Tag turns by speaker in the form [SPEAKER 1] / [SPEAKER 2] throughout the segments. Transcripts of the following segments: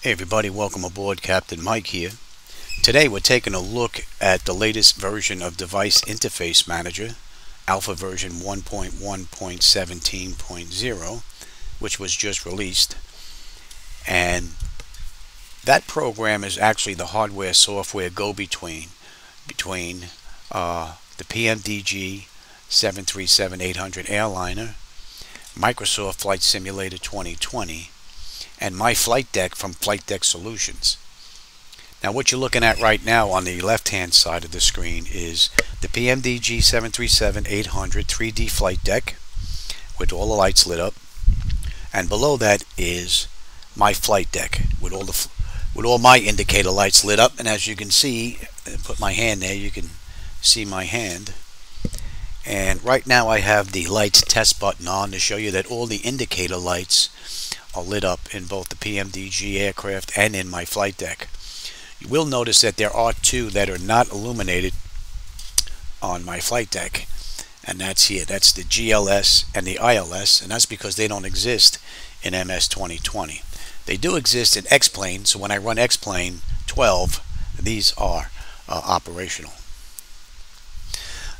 [SPEAKER 1] Hey everybody, welcome aboard. Captain Mike here. Today we're taking a look at the latest version of Device Interface Manager, alpha version 1.1.17.0, which was just released. And that program is actually the hardware software go-between between the PMDG 737-800 airliner, Microsoft Flight Simulator 2020, and my flight deck from Flight Deck Solutions. Now what you're looking at right now on the left hand side of the screen is the PMDG 737-800 3D flight deck with all the lights lit up, and below that is my flight deck with all my indicator lights lit up. And as you can see, put my hand there, you can see my hand. And right now I have the lights test button on to show you that all the indicator lights are lit up in both the PMDG aircraft and in my flight deck. You will notice that there are two that are not illuminated on my flight deck, and that's here. That's the GLS and the ILS, and that's because they don't exist in MS2020. They do exist in X-Plane, so when I run X-Plane 12, these are operational.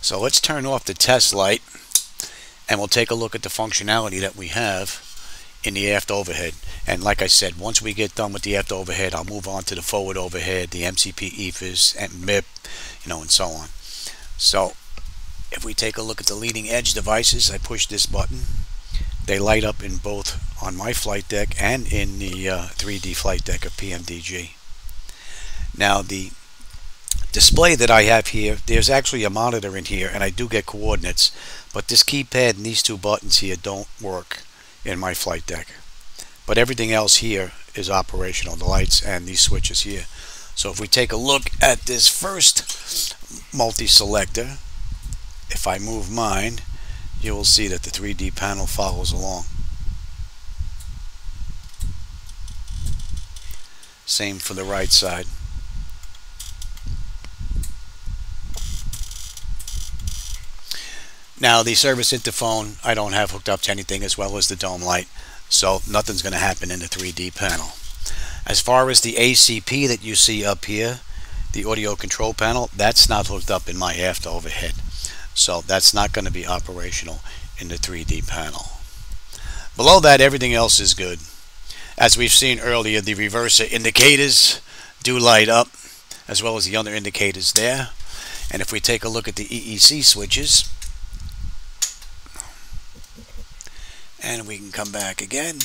[SPEAKER 1] So let's turn off the test light and we'll take a look at the functionality that we have in the aft overhead. And like I said, once we get done with the aft overhead, I'll move on to the forward overhead, the MCP EFIS and MIP, and so on. So if we take a look at the leading edge devices, I push this button. They light up in both on my flight deck and in the 3D flight deck of PMDG. Now the display that I have here, there's actually a monitor in here, and I do get coordinates, but this keypad and these two buttons here don't work in my flight deck. But everything else here is operational, the lights and these switches here. So if we take a look at this first multi-selector, if I move mine, you will see that the 3D panel follows along. Same for the right side. Now the service interphone I don't have hooked up to anything, as well as the dome light, so nothing's going to happen in the 3D panel. As far as the ACP that you see up here, the audio control panel, that's not hooked up in my aft overhead, so that's not going to be operational in the 3D panel. Below that, everything else is good. As we've seen earlier, the reverser indicators do light up, as well as the other indicators there. And if we take a look at the EEC switches, and we can come back again,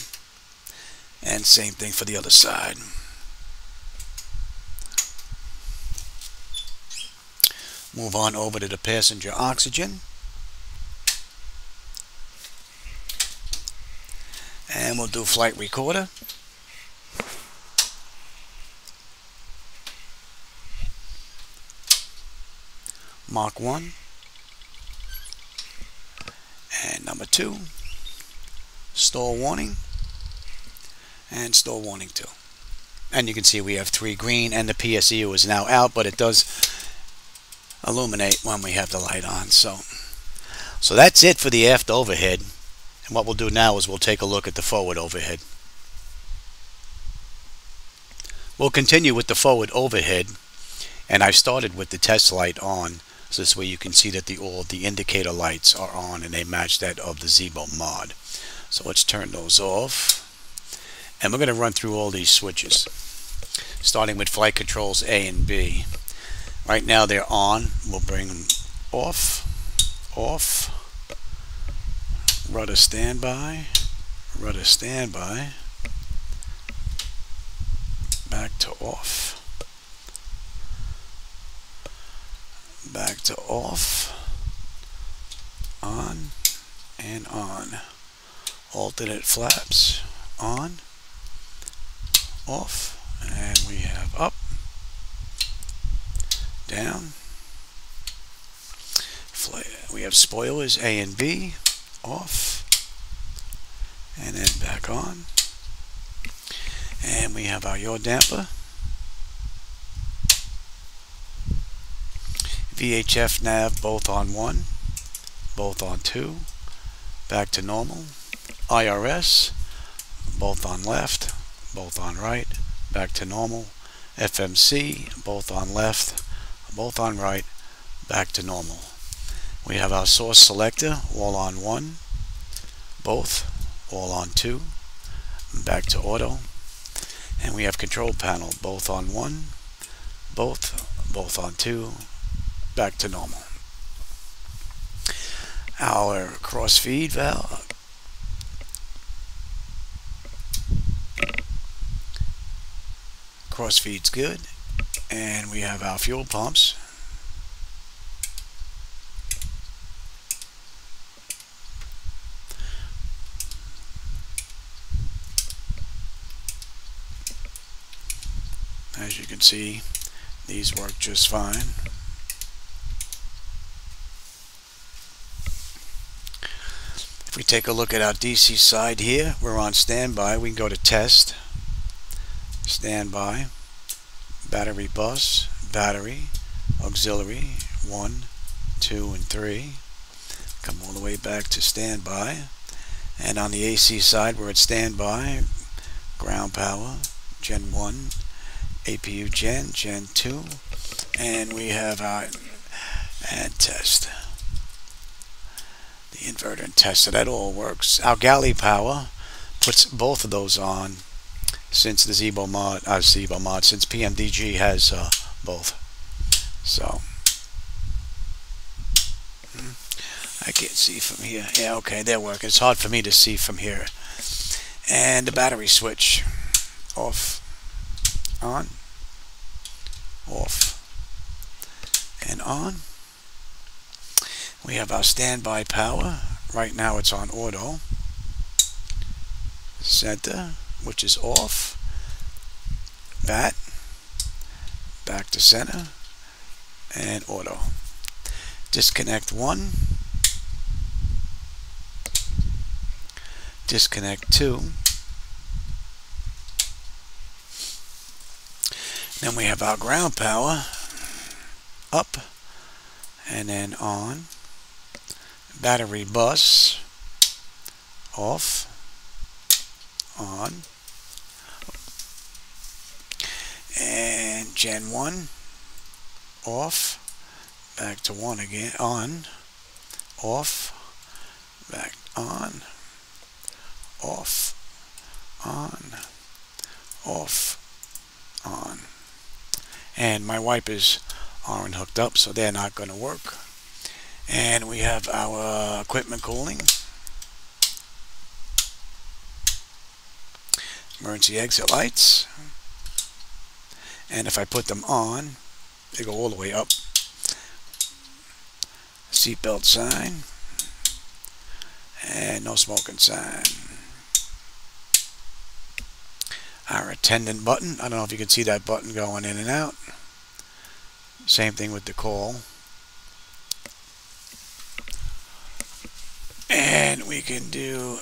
[SPEAKER 1] and same thing for the other side. Move on over to the passenger oxygen, and we'll do flight recorder. Mach 1 and number 2. Stall warning and stall warning 2. And you can see we have 3 green, and the PSEU is now out, but it does illuminate when we have the light on. So that's it for the aft overhead. And what we'll do now is we'll take a look at the forward overhead. We'll continue with the forward overhead, and I've started with the test light on, so this way you can see that all the indicator lights are on and they match that of the Zibo mod. So let's turn those off, and we're going to run through all these switches, starting with flight controls A and B. Right now they're on. We'll bring them off, rudder standby, back to off, back to off, on and on. Alternate flaps, on, off, and we have up, down. We have spoilers A and B, off, and then back on. And we have our yaw damper, VHF nav both on 1, both on 2, back to normal. IRS, both on left, both on right, back to normal. FMC, both on left, both on right, back to normal. We have our source selector, all on 1, both, all on 2, back to auto. And we have control panel, both on 1, both on 2, back to normal. Our crossfeed valve, crossfeed's good, and we have our fuel pumps. As you can see, these work just fine. If we take a look at our DC side here, we're on standby. We can go to test, standby, battery bus, battery, auxiliary, 1, 2, and 3. Come all the way back to standby. And on the AC side, we're at standby, ground power, Gen 1, APU Gen 2, and we have our and test. The inverter and test, so that all works. Our galley power puts both of those on since the Zibo mod, since PMDG has both. So I can't see from here. Yeah, okay, they're working. It's hard for me to see from here. And the battery switch, off, on, off, and on. We have our standby power. Right now it's on auto. Center, which is off. Back to center, and auto. Disconnect 1. Disconnect 2. Then we have our ground power, up, and then on. Battery bus, off, on, and Gen 1, off, back to 1 again, on, off, back on, off, on, off, on. And my wipers aren't hooked up, so they're not going to work. And we have our equipment cooling, emergency exit lights, and if I put them on, they go all the way up. Seatbelt sign, and no smoking sign. Our attendant button, I don't know if you can see that button going in and out. Same thing with the call. And we can do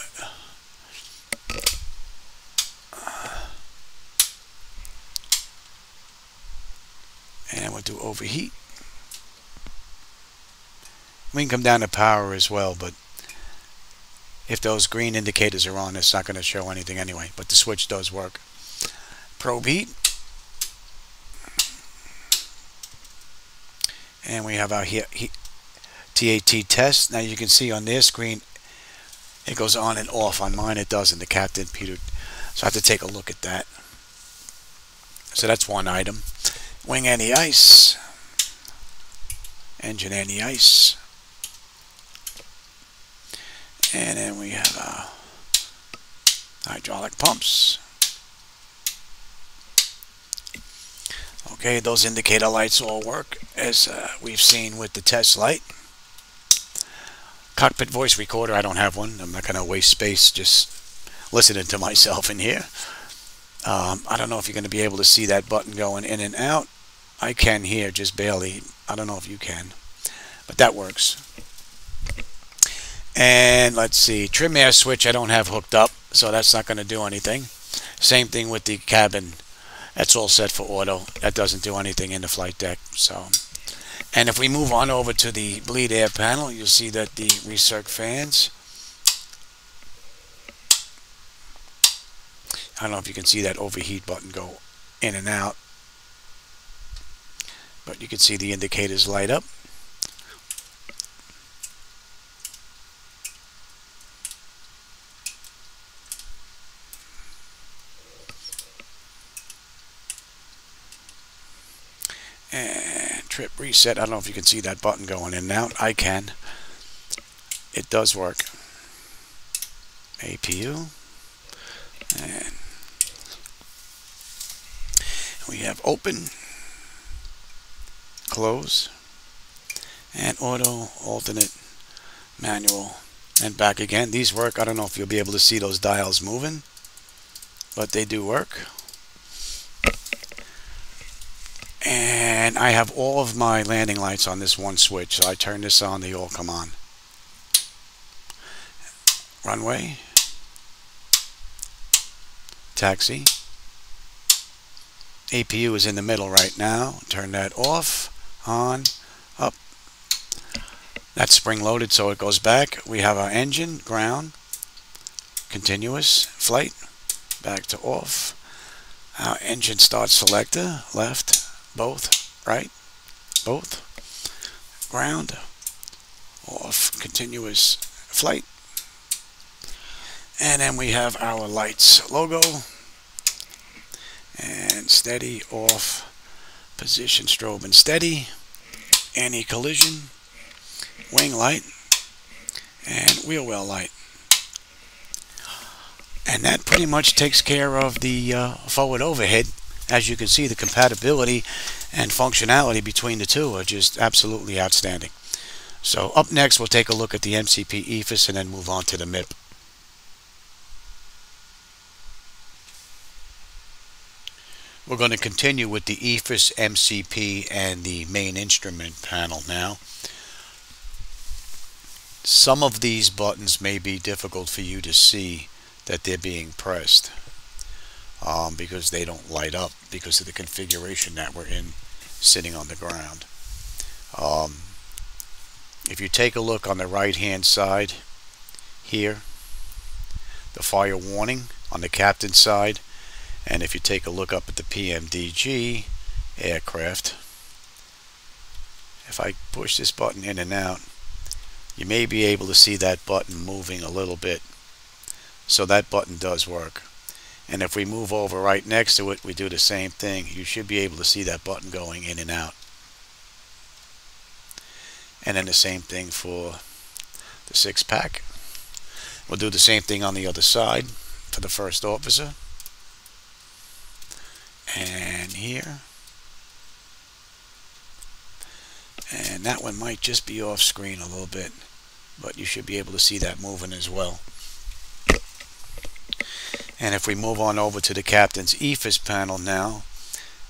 [SPEAKER 1] and we'll do overheat. We can come down to power as well, but if those green indicators are on, it's not going to show anything anyway, but the switch does work. Probe heat. And we have our TAT Test. Now you can see on their screen it goes on and off. On mine it doesn't. The captain Peter, so I have to take a look at that. So that's one item. Wing anti-ice, engine anti-ice, and then we have hydraulic pumps. Okay, those indicator lights all work as we've seen with the test light. Cockpit voice recorder, I don't have one. I'm not going to waste space just listening to myself in here. I don't know if you're going to be able to see that button going in and out. I can here, just barely. I don't know if you can, but that works. And let's see, trim air switch I don't have hooked up, so that's not going to do anything. Same thing with the cabin. That's all set for auto. That doesn't do anything in the flight deck. So, and if we move on over to the bleed air panel, you'll see that the recirc fans, I don't know if you can see that overheat button go in and out, but you can see the indicators light up. And trip reset. I don't know if you can see that button going in and out. I can. It does work. APU. And we have open, close, and auto, alternate, manual, and back again. These work. I don't know if you'll be able to see those dials moving, but they do work. And I have all of my landing lights on this one switch, so I turn this on, they all come on. Runway, taxi, APU is in the middle right now. Turn that off, on, up. That's spring loaded, so it goes back. We have our engine, ground, continuous, flight, back to off. Our engine start selector, left, both, right, both, ground, off, continuous, flight. And then we have our lights logo, and steady, off, position, strobe, and steady, anti-collision, wing light, and wheel well light. And that pretty much takes care of the forward overhead. As you can see, the compatibility and functionality between the two are just absolutely outstanding. So up next, we'll take a look at the MCP EFIS and then move on to the MIP. We're going to continue with the EFIS, MCP, and the main instrument panel now. Some of these buttons may be difficult for you to see that they're being pressed because they don't light up because of the configuration that we're in sitting on the ground. If you take a look on the right hand side here, the fire warning on the captain's side, and if you take a look up at the PMDG aircraft, if I push this button in and out, you may be able to see that button moving a little bit. So that button does work. And if we move over right next to it, we do the same thing. You should be able to see that button going in and out. And then the same thing for the 6-pack. We'll do the same thing on the other side for the first officer. And here. And that one might just be off screen a little bit, but you should be able to see that moving as well. And if we move on over to the captain's EFIS panel now,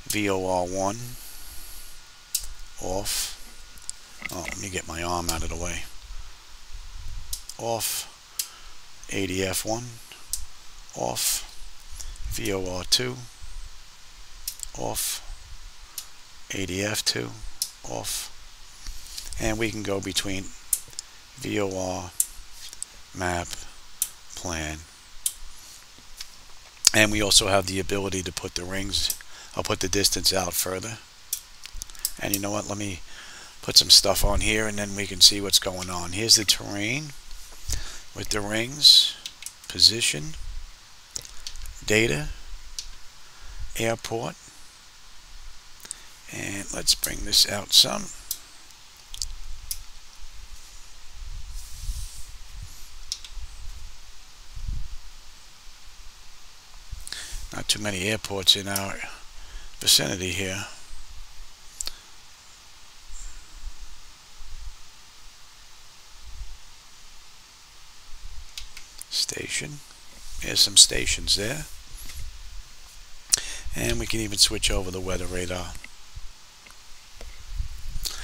[SPEAKER 1] VOR1, off. Oh, let me get my arm out of the way. Off. ADF1, off. VOR2, off. ADF2, off. And we can go between VOR, map, plan. And we also have the ability to put the rings, I'll put the distance out further. And you know what, let me put some stuff on here and then we can see what's going on. Here's the terrain with the rings, position, data, airport. And let's bring this out some. Not too many airports in our vicinity here. Station. There's some stations there. And we can even switch over the weather radar.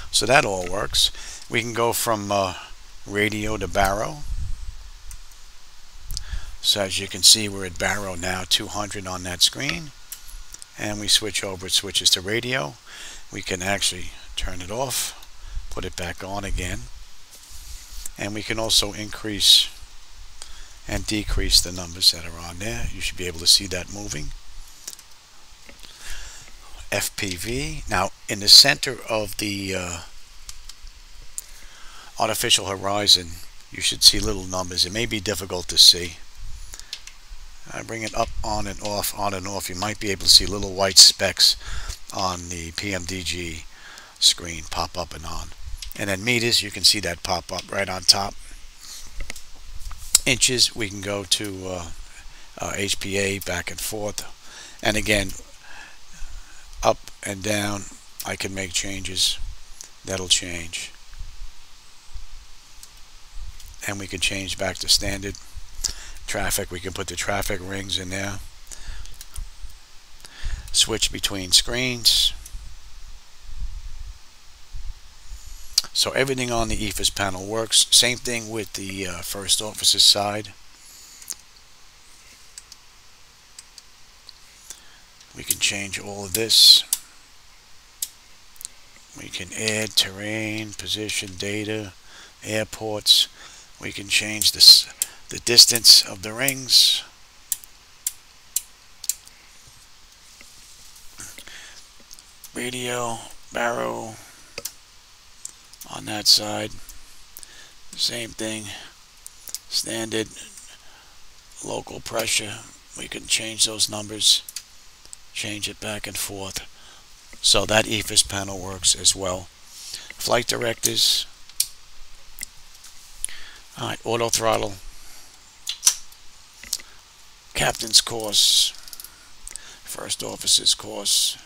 [SPEAKER 1] So that all works. We can go from radio to baro. So as you can see, we're at baro now, 200 on that screen. And we switch over, it switches to radio. We can actually turn it off, put it back on again. And we can also increase and decrease the numbers that are on there. You should be able to see that moving. FPV. Now in the center of the artificial horizon you should see little numbers. It may be difficult to see. I bring it up, on and off. You might be able to see little white specks on the PMDG screen pop up and on. And then meters, you can see that pop up right on top. Inches, we can go to HPA, back and forth. And again, up and down, I can make changes. That'll change. And we can change back to standard. Traffic, we can put the traffic rings in there. Switch between screens. So everything on the EFIS panel works. Same thing with the first officer side. We can change all of this. We can add terrain, position, data, airports. We can change this, the distance of the rings. Radio, baro on that side. Same thing. Standard, local pressure. We can change those numbers. Change it back and forth. So that EFIS panel works as well. Flight directives. Alright, auto throttle. Captain's course. First officer's course.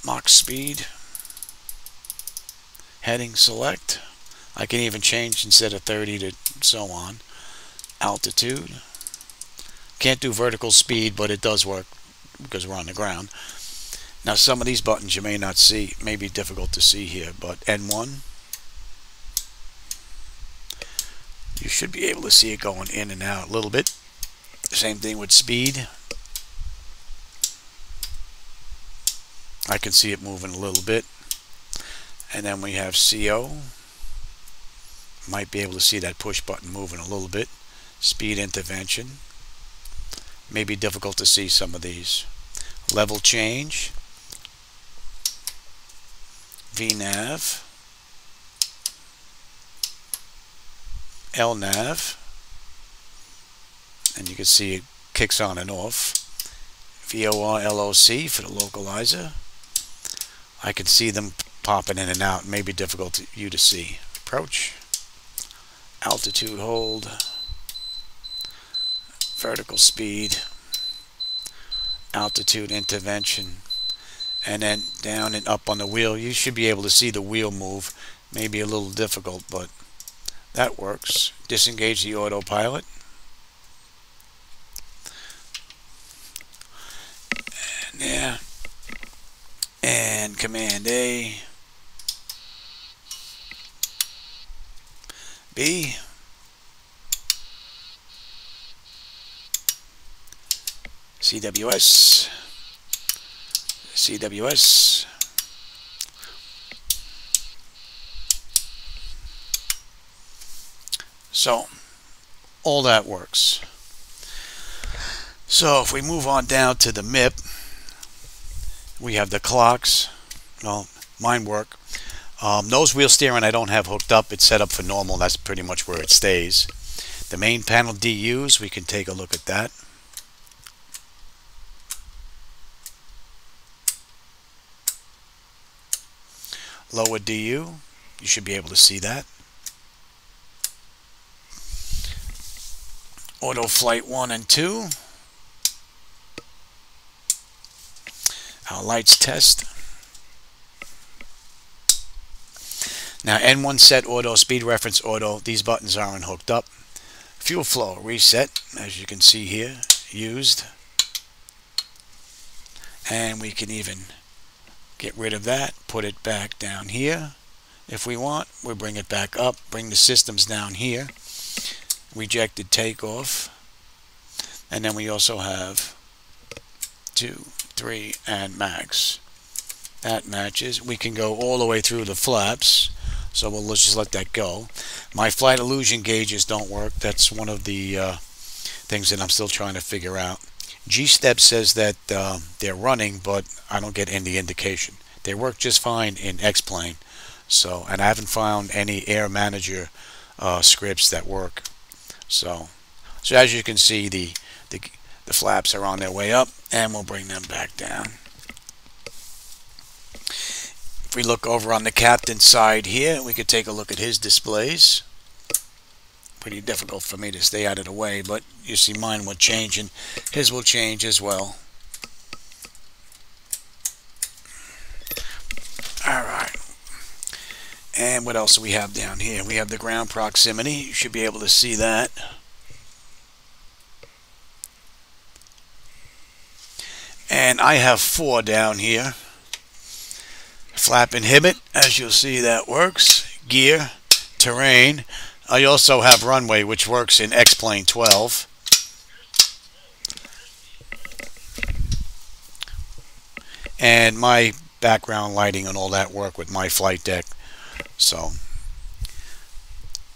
[SPEAKER 1] Mach speed. Heading select. I can even change instead of 30 to so on. Altitude. Can't do vertical speed, but it does work because we're on the ground. Now some of these buttons you may not see, may be difficult to see here, but N1, you should be able to see it going in and out a little bit. Same thing with speed. I can see it moving a little bit. And then we have CO. Might be able to see that push button moving a little bit. Speed intervention. May be difficult to see some of these. Level change. VNAV. LNAV. And you can see it kicks on and off. VOR LOC for the localizer. I can see them popping in and out. It may be difficult for you to see. Approach. Altitude hold. Vertical speed. Altitude intervention. And then down and up on the wheel. You should be able to see the wheel move. Maybe a little difficult, but that works. Disengage the autopilot. And there. And Command A. B. CWS. CWS. So all that works. So if we move on down to the MIP, we have the clocks. Well, mine work. Nose wheel steering I don't have hooked up. It's set up for normal. That's pretty much where it stays. The main panel DUs, we can take a look at that. Lower DU, you should be able to see that. Auto flight 1 and 2. Our lights test. Now N1 set auto, speed reference auto. These buttons aren't hooked up. Fuel flow reset, as you can see here, used. And we can even get rid of that, put it back down here. If we want, we'll bring it back up, bring the systems down here. Rejected takeoff. And then we also have 2, 3, and max. That matches. We can go all the way through the flaps. So let's just let that go. My flight illusion gauges don't work. That's one of the things that I'm still trying to figure out. G-step says that they're running, but I don't get any indication. They work just fine in X-plane. So, and I haven't found any Air Manager scripts that work. So as you can see, the flaps are on their way up, and we'll bring them back down. If we look over on the captain's side here, we could take a look at his displays. Pretty difficult for me to stay out of the way, but you see mine will change, and his will change as well. Alright. And what else do we have down here? We have the ground proximity. You should be able to see that. And I have 4 down here. Flap inhibit, as you'll see, that works. Gear, terrain. I also have runway, which works in X-plane 12. And my background lighting and all that work with my flight deck. So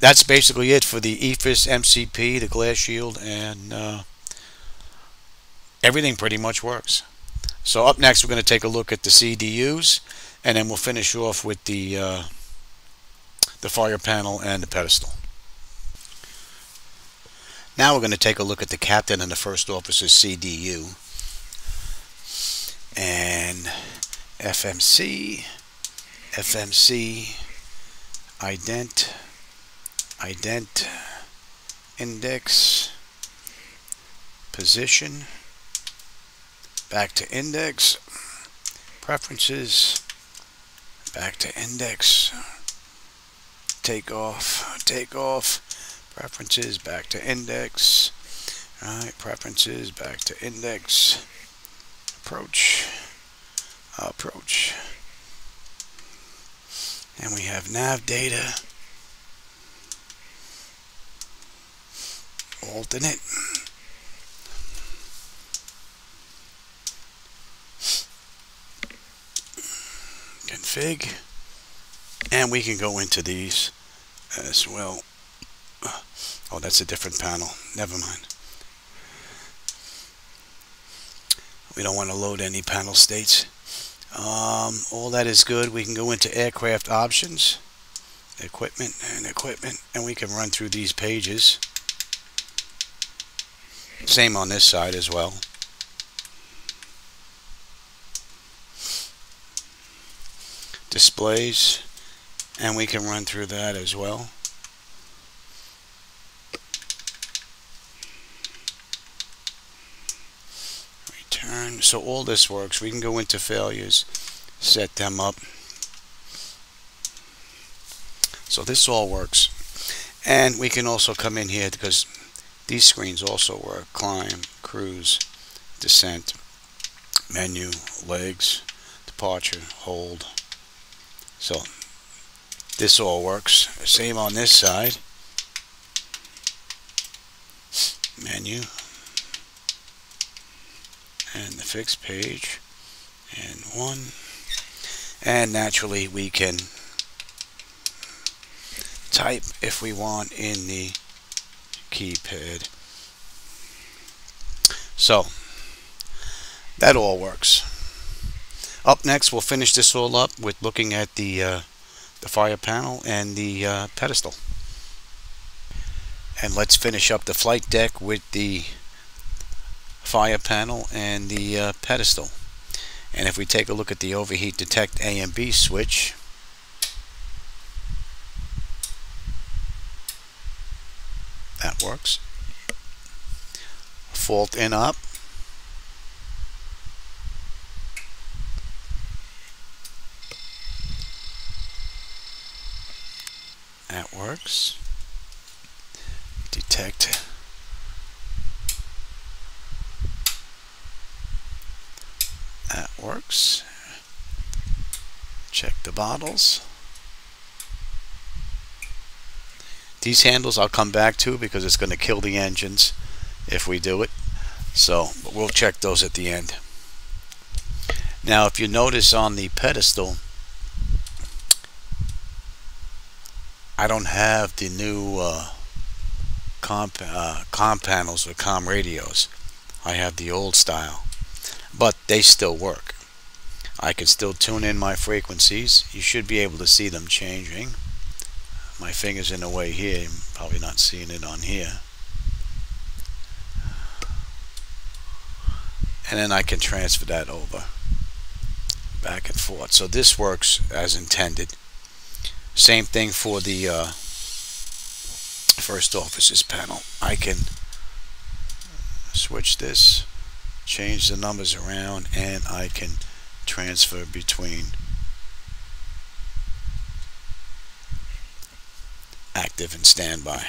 [SPEAKER 1] that's basically it for the EFIS MCP, the glass shield, and everything pretty much works. So up next, we're going to take a look at the CDUs, and then we'll finish off with the fire panel and the pedestal. Now we're going to take a look at the captain and the first officer's CDU. And FMC, ident, index, position, back to index, preferences, back to index, takeoff, preferences, back to index, alright, preferences, back to index, approach, and we have nav data, alternate, config, and we can go into these as well. Oh, that's a different panel. Never mind. We don't want to load any panel states. All that is good. We can go into aircraft options, equipment, and we can run through these pages. Same on this side as well. Displays, and we can run through that as well. Return. So all this works. We can go into failures, set them up. So this all works. And we can also come in here because these screens also work. Climb, cruise, descent, menu, legs, departure, hold. So this all works. Same on this side. Menu. And the fixed page. And 1. And naturally we can type if we want in the keypad. So that all works. Up next, we'll finish this all up with looking at the fire panel and the pedestal. And let's finish up the flight deck with the fire panel and the pedestal. And if we take a look at the overheat detect A and B switch, that works. Fault in up. That works. Detect. That works. Check the bottles. These handles I'll come back to because it's going to kill the engines if we do it. So, but we'll check those at the end. Now, if you notice on the pedestal, I don't have the new comm panels or comm radios. I have the old style, but they still work. I can still tune in my frequencies. You should be able to see them changing. My finger's in the way here. You're probably not seeing it on here. And then I can transfer that over, back and forth. So this works as intended. Same thing for the first officer's panel. I can switch this, change the numbers around, and I can transfer between active and standby.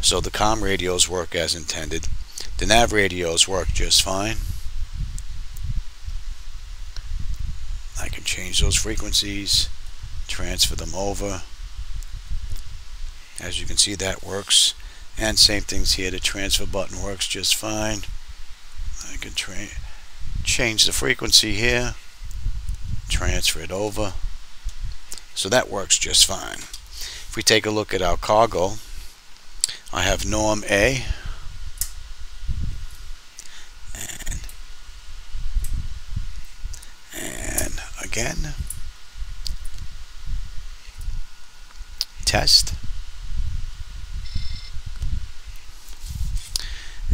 [SPEAKER 1] So the comm radios work as intended. The nav radios work just fine. I can change those frequencies, transfer them over. As you can see, that works. And same things here. The transfer button works just fine. I can change the frequency here, transfer it over. So that works just fine. If we take a look at our cargo, I have norm A, and again test,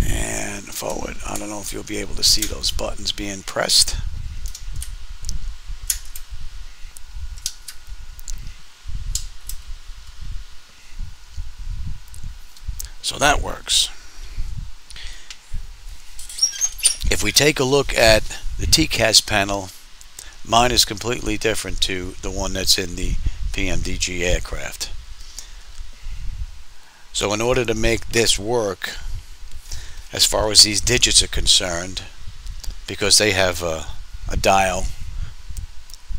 [SPEAKER 1] and forward. I don't know if you'll be able to see those buttons being pressed. So that works. If we take a look at the TCAS panel, mine is completely different to the one that's in the PMDG aircraft. So in order to make this work, as far as these digits are concerned, because they have a dial,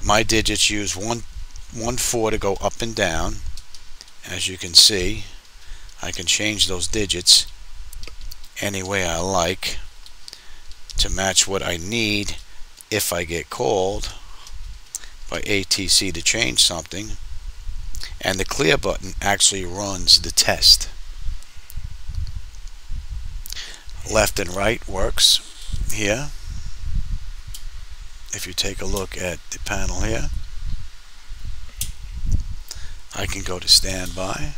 [SPEAKER 1] my digits use 1-4 to go up and down. As you can see, I can change those digits any way I like to match what I need if I get called by ATC to change something. And the clear button actually runs the test. Left and right works here. If you take a look at the panel here, I can go to standby.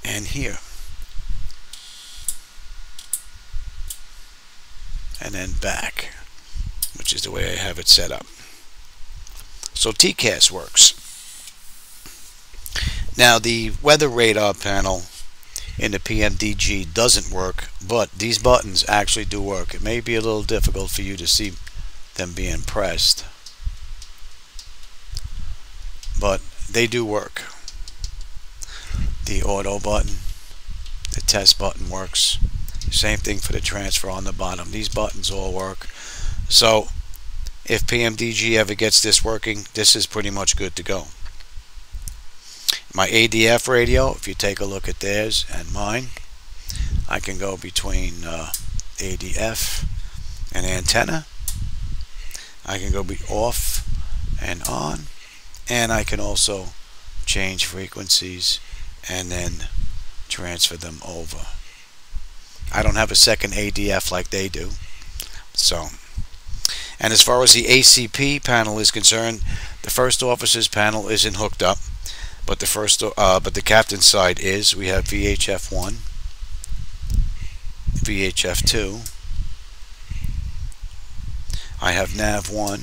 [SPEAKER 1] And here, and then back, which is the way I have it set up. So TCAS works. Now the weather radar panel in the PMDG doesn't work, but these buttons actually do work. It may be a little difficult for you to see them being pressed, but they do work. The auto button, the test button works. Same thing for the transfer on the bottom. These buttons all work. So if PMDG ever gets this working, this is pretty much good to go. My ADF radio, if you take a look at theirs and mine, I can go between ADF and antenna. I can go be off and on, and I can also change frequencies and then transfer them over. I don't have a second ADF like they do. So, and as far as the ACP panel is concerned, the first officer's panel isn't hooked up, but the captain's side is. We have VHF1, VHF2. I have NAV1,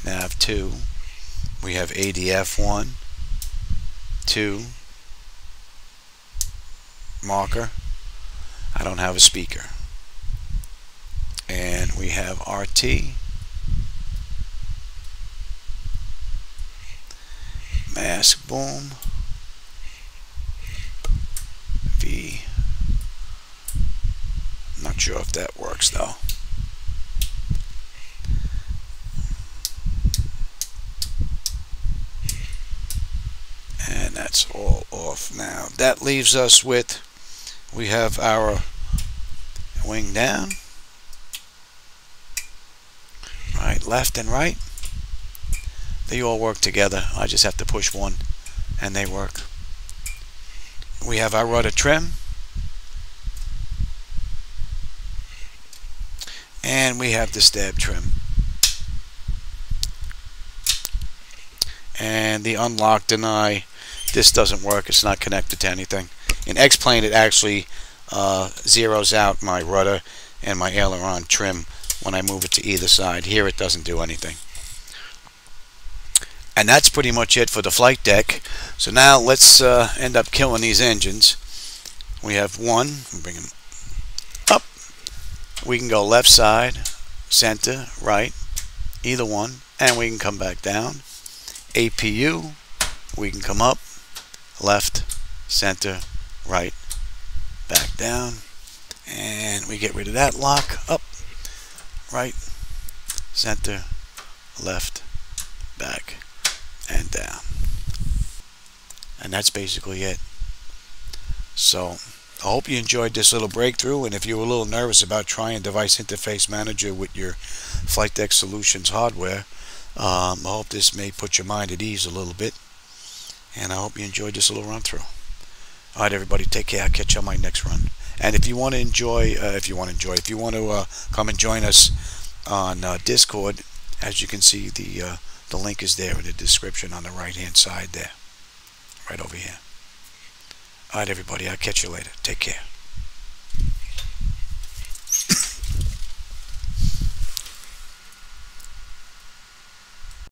[SPEAKER 1] NAV2. We have ADF1, 2. Marker. I don't have a speaker. And we have RT, mask, boom, V. I'm not sure if that works though. And that's all off now. That leaves us with, we have our wing down, right, left and right. They all work together. I just have to push one and they work. we have our rudder trim, and we have the stab trim, and the unlock deny. This doesn't work. It's not connected to anything. In X-plane, it actually zeroes out my rudder and my aileron trim when I move it to either side. Here it doesn't do anything. And that's pretty much it for the flight deck. So now let's end up killing these engines. We have one. Bring them up. We can go left side, center, right, either one, and we can come back down. APU, we can come up, left, center, right, back down, and we get rid of that lock. Up, right, center, left, back, and down. And that's basically it. So I hope you enjoyed this little breakthrough, and if you were a little nervous about trying Device Interface Manager with your Flight Deck Solutions hardware, I hope this may put your mind at ease a little bit, and I hope you enjoyed this little run through. Alright everybody, take care. I'll catch you on my next run. And if you want to come and join us on Discord, as you can see, the link is there in the description on the right hand side there, right over here. Alright everybody, I'll catch you later. Take care.